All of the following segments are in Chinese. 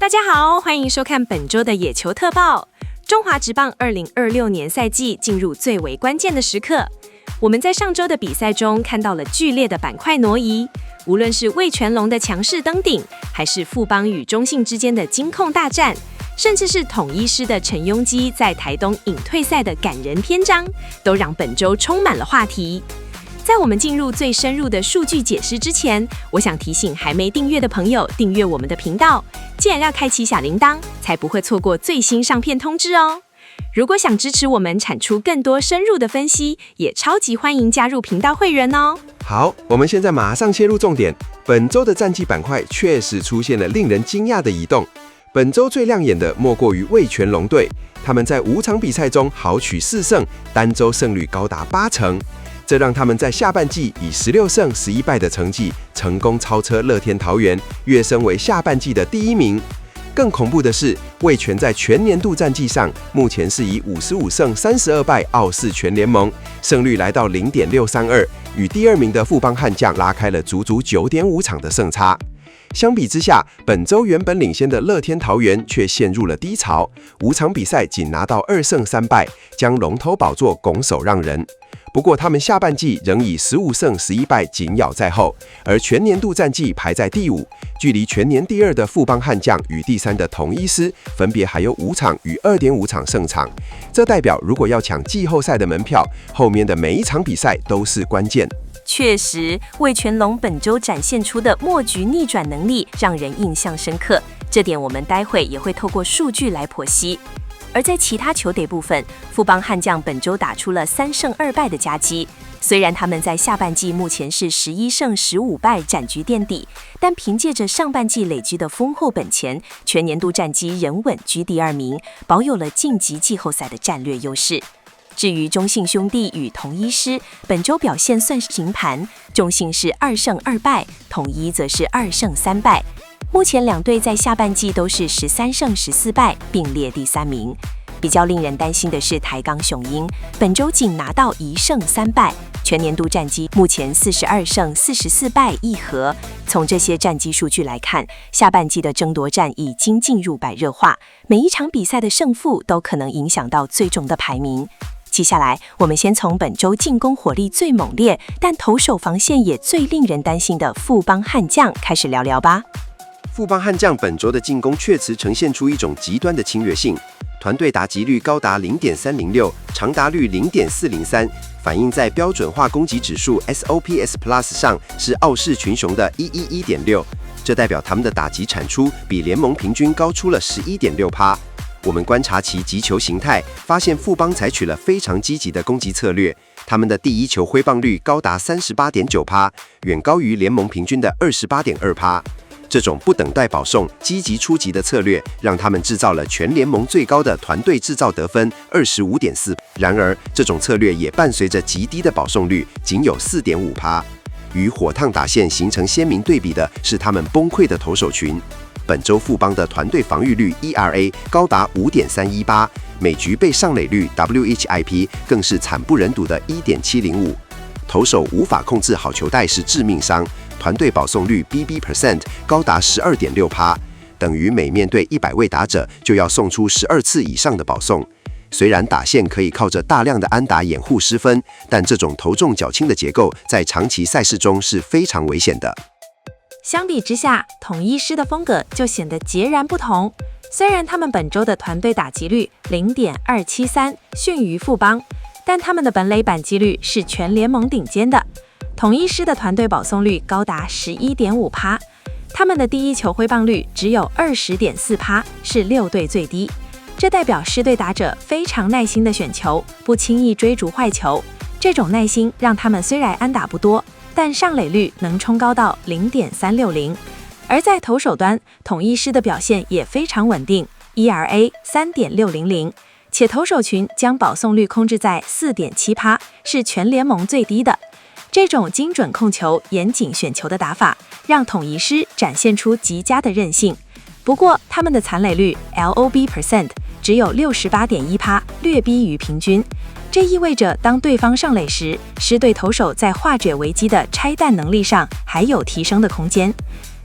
大家好，欢迎收看本周的野球特报。中华职棒2026年赛季进入最为关键的时刻，我们在上周的比赛中看到了剧烈的板块挪移，无论是味全龙的强势登顶，还是富邦与中信之间的金控大战，甚至是统一狮的陈庸基在台东隐退赛的感人篇章，都让本周充满了话题。在我们进入最深入的数据解释之前，我想提醒还没订阅的朋友订阅我们的频道，记得要开启小铃铛，才不会错过最新上片通知哦。如果想支持我们产出更多深入的分析，也超级欢迎加入频道会员哦。好，我们现在马上切入重点。本周的战绩板块确实出现了令人惊讶的移动。本周最亮眼的莫过于味全龙队，他们在5场比赛中豪取4胜，单周胜率高达80%。这让他们在下半季以16胜11败的成绩成功超车乐天桃园，跃升为下半季的第1名。更恐怖的是，味全在全年度战绩上目前是以55胜32败傲视全联盟，胜率来到 0.632， 与第2名的富邦悍将拉开了足足 9.5 场的胜差。相比之下，本周原本领先的乐天桃园却陷入了低潮，5场比赛仅拿到2胜3败，将龙头宝座拱手让人。不过他们下半季仍以15胜11败紧咬在后，而全年度战绩排在第5，距离全年第2的富邦悍将与第3的统一狮分别还有5场与 2.5 场胜场。这代表如果要抢季后赛的门票，后面的每一场比赛都是关键。确实，味全龙本周展现出的末局逆转能力让人印象深刻，这点我们待会也会透过数据来剖析。而在其他球队部分，富邦悍将本周打出了3胜2败的佳绩。虽然他们在下半季目前是11胜15败暂居垫底，但凭借着上半季累积的丰厚本钱，全年度战绩仍稳居第2名，保有了晋级季后赛的战略优势。至于中信兄弟与统一狮，本周表现算是平盘，中信是2胜2败，统一则是2胜3败。目前两队在下半季都是13胜14败，并列第3名。比较令人担心的是台钢雄鹰，本周仅拿到1胜3败，全年度战绩目前42胜44败1和。从这些战绩数据来看，下半季的争夺战已经进入白热化，每一场比赛的胜负都可能影响到最终的排名。接下来，我们先从本周进攻火力最猛烈，但投手防线也最令人担心的富邦悍将开始聊聊吧。富邦悍将本周的进攻确实呈现出一种极端的侵略性，团队打击率高达 0.306， 长打率 0.403， 反映在标准化攻击指数 SOPS Plus 上是傲视群雄的 111.6， 这代表他们的打击产出比联盟平均高出了 11.6%。我们观察其击球形态，发现富邦采取了非常积极的攻击策略，他们的第一球挥棒率高达 38.9%， 远高于联盟平均的 28.2%。这种不等待保送、积极出击的策略，让他们制造了全联盟最高的团队制造得分 25.4%。然而，这种策略也伴随着极低的保送率，仅有 4.5%。与火烫打线形成鲜明对比的是他们崩溃的投手群。本周富邦的团队防御率 ERA 高达 5.318， 每局被上垒率 WHIP 更是惨不忍睹的 1.705。投手无法控制好球带是致命伤，团队保送率 BB% 高达 12.6%， 等于每面对100位打者就要送出12次以上的保送。虽然打线可以靠着大量的安打掩护失分，但这种投重脚轻的结构在长期赛事中是非常危险的。相比之下，统一狮的风格就显得截然不同。虽然他们本周的团队打击率 0.273 逊于富邦，但他们的本垒板击率是全联盟顶尖的。统一狮的团队保送率高达 11.5%， 他们的第一球挥棒率只有 20.4%， 是6队最低。这代表狮队打者非常耐心的选球，不轻易追逐坏球。这种耐心让他们虽然安打不多，但上垒率能冲高到 0.360。 而在投手端，统一狮的表现也非常稳定， ERA 3.600， 且投手群将保送率控制在 4.7%， 是全联盟最低的。这种精准控球、严谨选球的打法，让统一狮展现出极佳的韧性。不过，他们的残垒率 LOB% 只有 68.1%， 略低于平均。这意味着当对方上垒时，狮队投手在化解危机的拆弹能力上还有提升的空间。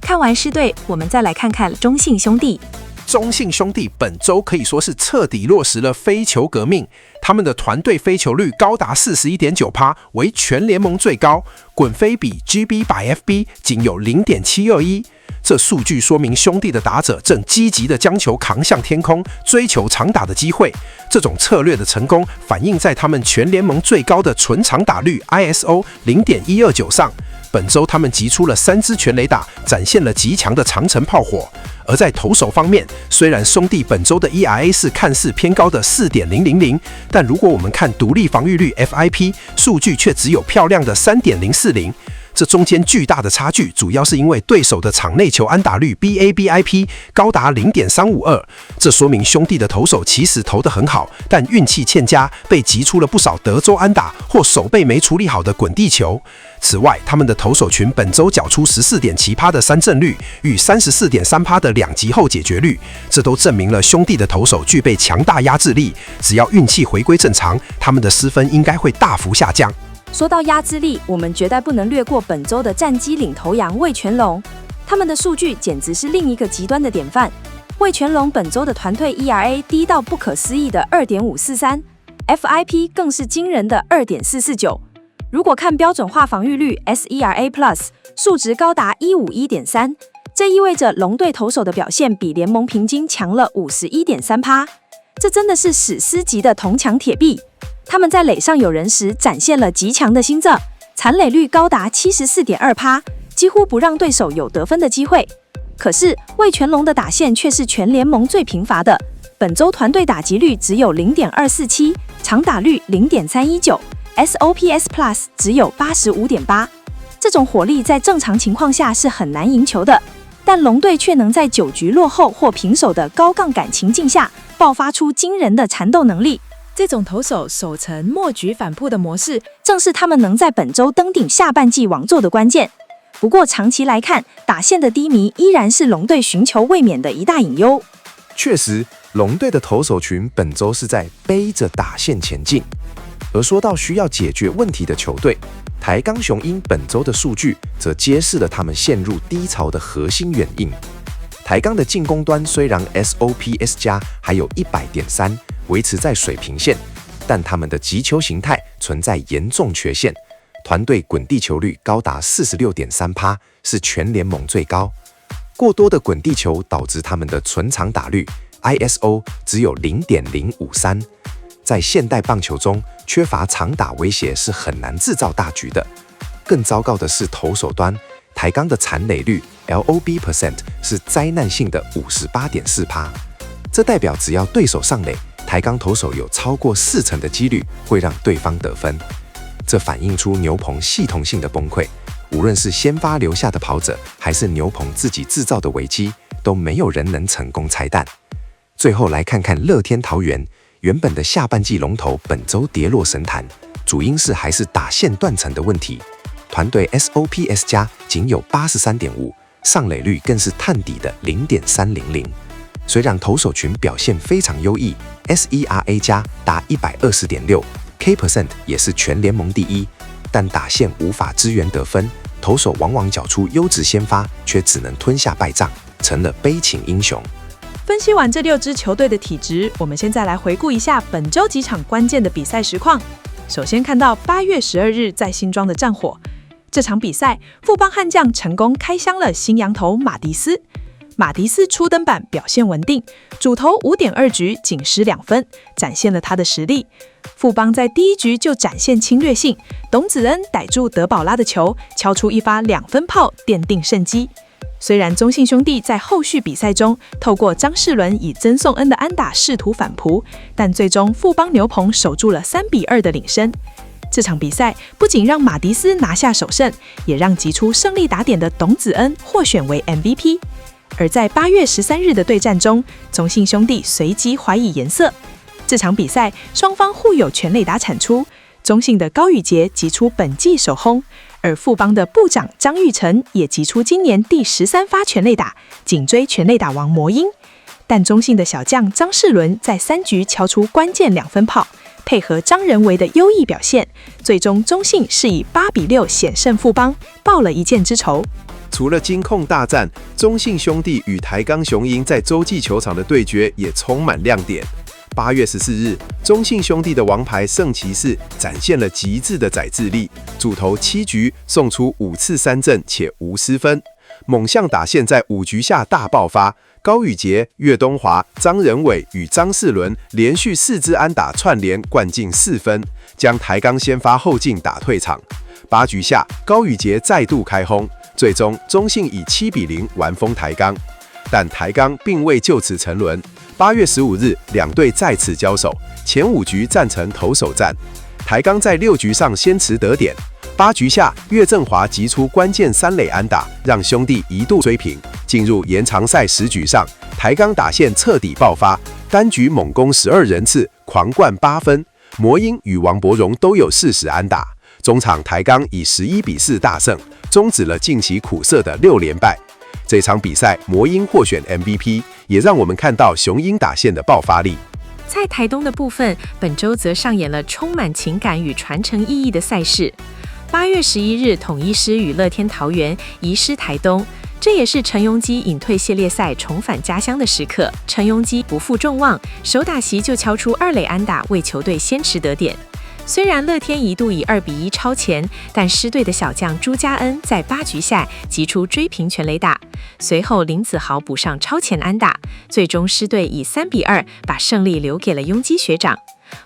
看完狮队，我们再来看看中信兄弟。中信兄弟本周可以说是彻底落实了飞球革命，他们的团队飞球率高达 41.9%， 为全联盟最高，滚飞比 GB/FB 仅有 0.721。这数据说明兄弟的打者正积极地将球扛向天空，追求长打的机会。这种策略的成功反映在他们全联盟最高的纯长打率 ISO 0.129 上。本周他们击出了3支全垒打，展现了极强的长程炮火。而在投手方面，虽然兄弟本周的 ERA 是看似偏高的 4.000， 但如果我们看独立防御率 FIP 数据，却只有漂亮的 3.040。这中间巨大的差距，主要是因为对手的场内球安打率 BABIP 高达 0.352， 这说明兄弟的投手其实投得很好，但运气欠佳，被击出了不少德州安打或手背没处理好的滚地球。此外，他们的投手群本周缴出 14.7% 的三振率与 34.3% 的两击后解决率，这都证明了兄弟的投手具备强大压制力，只要运气回归正常，他们的失分应该会大幅下降。说到压制力，我们绝对不能略过本周的战绩领头羊味全龙，他们的数据简直是另一个极端的典范。味全龙本周的团队 ERA 低到不可思议的 2.543， FIP 更是惊人的 2.449。如果看标准化防御率 SERA Plus， 数值高达 151.3， 这意味着龙队投手的表现比联盟平均强了 51.3%， 这真的是史诗级的铜墙铁壁。他们在垒上有人时展现了极强的心脏，残垒率高达 74.2%， 几乎不让对手有得分的机会。可是味全龙的打线却是全联盟最贫乏的，本周团队打击率只有 0.247， 长打率 0.319， SOPS Plus 只有 85.8。 这种火力在正常情况下是很难赢球的，但龙队却能在9局落后或平手的高杠杆情境下爆发出惊人的缠斗能力。这种投手守成末局反扑的模式，正是他们能在本周登顶下半季王座的关键。不过长期来看，打线的低迷依然是龙队寻求卫冕的一大隐忧。确实，龙队的投手群本周是在背着打线前进。而说到需要解决问题的球队，台钢雄鹰本周的数据则揭示了他们陷入低潮的核心原因。台钢的进攻端虽然 SOPS 加还有 100.3， 维持在水平线，但他们的击球形态存在严重缺陷，团队滚地球率高达 46.3%， 是全联盟最高。过多的滚地球导致他们的纯长打率 ISO 只有 0.053。在现代棒球中，缺乏长打威胁是很难制造大局的。更糟糕的是投手端，台钢的残垒率 LOB% 是灾难性的 58.4%， 这代表只要对手上垒，台钢投手有超过40%的几率会让对方得分。这反映出牛棚系统性的崩溃，无论是先发留下的跑者，还是牛棚自己制造的危机，都没有人能成功拆弹。最后来看看乐天桃园，原本的下半季龙头本周跌落神坛，主因是还是打线断层的问题。团队 SOPS 加仅有 83.5， 上垒率更是探底的 0.300。虽然投手群表现非常优异 ，SERA 加达 120.6， K% 也是全联盟第一，但打线无法支援得分，投手往往缴出优质先发，却只能吞下败仗，成了悲情英雄。分析完这6支球队的体质，我们现在来回顾一下本周几场关键的比赛实况。首先看到8月12日在新庄的战火，这场比赛富邦悍将成功开箱了新洋投马迪斯。马迪斯初登板表现稳定，主投 5.2 局仅失2分，展现了他的实力。富邦在第1局就展现侵略性，董子恩逮住德保拉的球，敲出一发2分炮，奠定胜机。虽然中信兄弟在后续比赛中透过张世伦以曾颂恩的安打试图反扑，但最终富邦牛棚守住了3-2的领先。这场比赛不仅让马迪斯拿下首胜，也让击出胜利打点的董子恩获选为 MVP。而在8月13日的对战中，中信兄弟随即怀疑颜色。这场比赛双方互有全垒打产出，中信的高宇杰击出本季首轰，而富邦的部长张育成也击出今年第13发全垒打，紧追全垒打王魔音。但中信的小将张世伦在3局敲出关键2分炮，配合张仁维的优异表现，最终中信是以8-6险胜富邦，报了一箭之仇。除了金控大战，中信兄弟与台钢雄鹰在洲际球场的对决也充满亮点。8月14日，中信兄弟的王牌圣骑士展现了极致的宰制力，主投7局送出5次3振且无失分，猛象打线在5局下大爆发，高宇杰、岳东华、张仁伟与张世伦连续4支安打串联灌进4分，将台钢先发后进打退场。8局下，高宇杰再度开轰，最终中信以7-0完封台钢，但台钢并未就此沉沦。8月15日，两队再次交手，前5局战成投手战。台钢在6局上先持得点，8局下岳振华击出关键3垒安打，让兄弟一度追平。进入延长赛10局上，台钢打线彻底爆发，单局猛攻12人次，狂灌8分。魔鹰与王柏荣都有40安打。中场台钢以11-4大胜，终止了近期苦涩的6连败。这场比赛，魔鹰获选 MVP， 也让我们看到雄鹰打线的爆发力。在台东的部分，本周则上演了充满情感与传承意义的赛事。8月11日，统一狮与乐天桃园移师台东，这也是陈鏞基隐退系列赛重返家乡的时刻。陈鏞基不负众望，首打席就敲出2垒安打，为球队先持得点。虽然乐天一度以2-1超前，但狮队的小将朱家恩在8局下击出追平全垒打，随后林子豪补上超前安打，最终狮队以3-2把胜利留给了鏞基学长。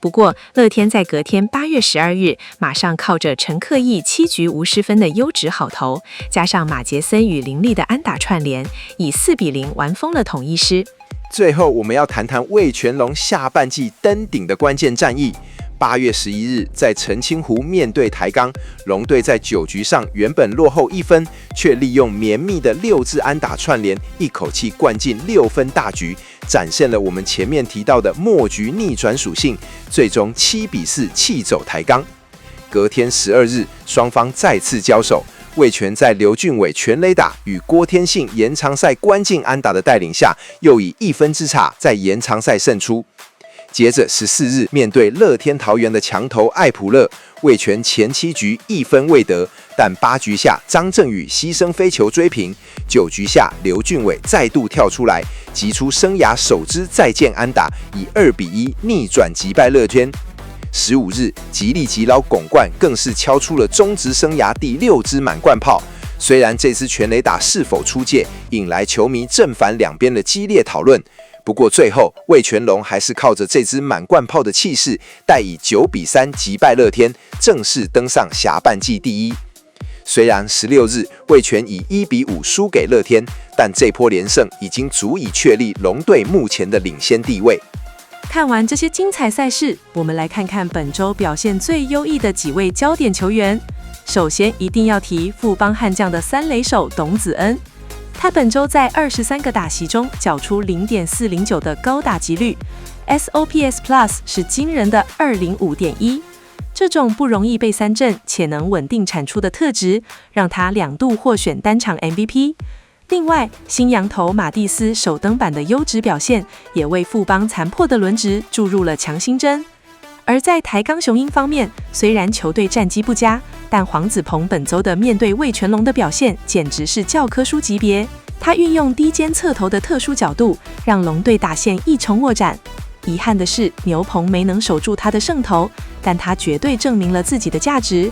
不过，乐天在隔天8月12日，马上靠着陈克义7局无失分的优质好投，加上马杰森与林立的安打串联，以4-0完封了统一狮。最后，我们要谈谈味全龙下半季登顶的关键战役。8月11日，在澄清湖面对台钢，龙队在9局上原本落后1分，却利用绵密的6支安打串联，一口气灌进6分大局，展现了我们前面提到的末局逆转属性，最终7-4气走台钢。隔天12日，双方再次交手，味全在刘俊伟全垒打与郭天信延长赛关键安打的带领下，又以1分之差在延长赛胜出。接着14日，面对乐天桃园的强投艾普勒，味全前7局1分未得，但8局下张振宇牺牲飞球追平，9局下刘俊伟再度跳出来，击出生涯首支再见安打，以2-1逆转击败乐天。15日，吉利吉劳巩冠更是敲出了中职生涯第6支满贯炮。虽然这支全垒打是否出界，引来球迷正反两边的激烈讨论。不过最后，味全龙还是靠着这支满贯炮的气势，带以9-3击败乐天，正式登上下半季第1。虽然16日味全以1-5输给乐天，但这波连胜已经足以确立龙队目前的领先地位。看完这些精彩赛事，我们来看看本周表现最优异的几位焦点球员。首先一定要提富邦悍将的3垒手董子恩。他本周在23个打席中缴出0.409的高打击率 ，SOPS Plus 是惊人的205.1。这种不容易被三振且能稳定产出的特质，让他2度获选单场 MVP。另外，新洋投马蒂斯首登板的优质表现，也为富邦残破的轮值注入了强心针。而在台钢雄鹰方面，虽然球队战绩不佳，但黄子鹏本周的面对味全龙的表现简直是教科书级别。他运用低肩侧投的特殊角度，让龙队打线一筹莫展。遗憾的是，牛棚没能守住他的胜投，但他绝对证明了自己的价值。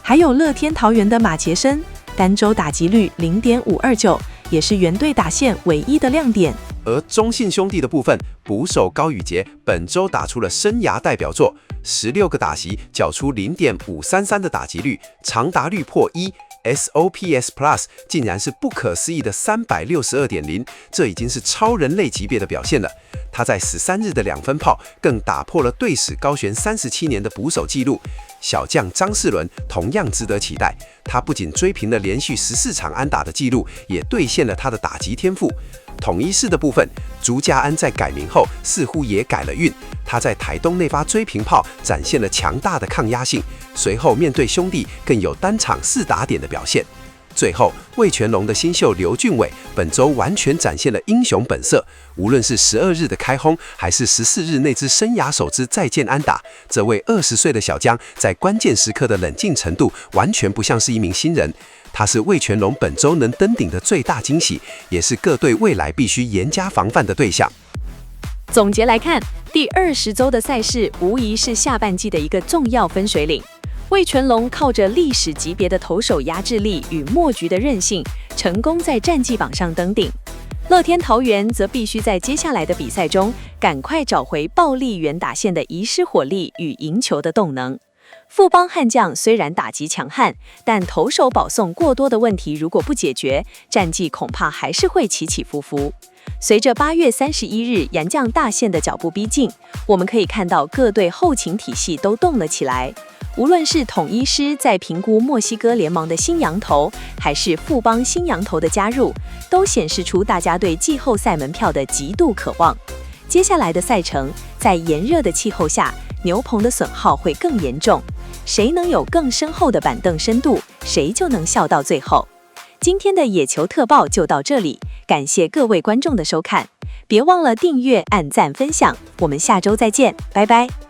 还有乐天桃园的马杰森，单周打击率0.529，也是原队打线唯一的亮点。而中信兄弟的部分，捕手高宇杰本周打出了生涯代表作，16个打席缴出0.533的打击率，长达率破1，SOPS Plus 竟然是不可思议的362.0，这已经是超人类级别的表现了。他在13日的2分炮更打破了队史高悬37年的捕手纪录。小将张世伦同样值得期待，他不仅追平了连续14场安打的纪录，也兑现了他的打击天赋。统一狮的部分，朱家安在改名后似乎也改了运，他在台东那发追平炮展现了强大的抗压性，随后面对兄弟更有单场4打点的表现。最后，味全龙的新秀刘俊伟本周完全展现了英雄本色，无论是12日的开轰，还是14日那支生涯首支再见安打，这位20岁的小将在关键时刻的冷静程度，完全不像是一名新人。他是味全龙本周能登顶的最大惊喜，也是各队未来必须严加防范的对象。总结来看，第20周的赛事无疑是下半季的一个重要分水岭。味全龙靠着历史级别的投手压制力与末局的韧性，成功在战绩榜上登顶。乐天桃园则必须在接下来的比赛中，赶快找回暴力原打线的遗失火力与赢球的动能。富邦悍将虽然打击强悍，但投手保送过多的问题如果不解决，战绩恐怕还是会起起伏伏。随着8月31日洋将大线的脚步逼近，我们可以看到各队后勤体系都动了起来。无论是统一师在评估墨西哥联盟的新洋投，还是富邦新洋投的加入，都显示出大家对季后赛门票的极度渴望。接下来的赛程，在炎热的气候下，牛棚的损耗会更严重。谁能有更深厚的板凳深度，谁就能笑到最后。今天的野球特报就到这里，感谢各位观众的收看，别忘了订阅、按赞、分享，我们下周再见，拜拜。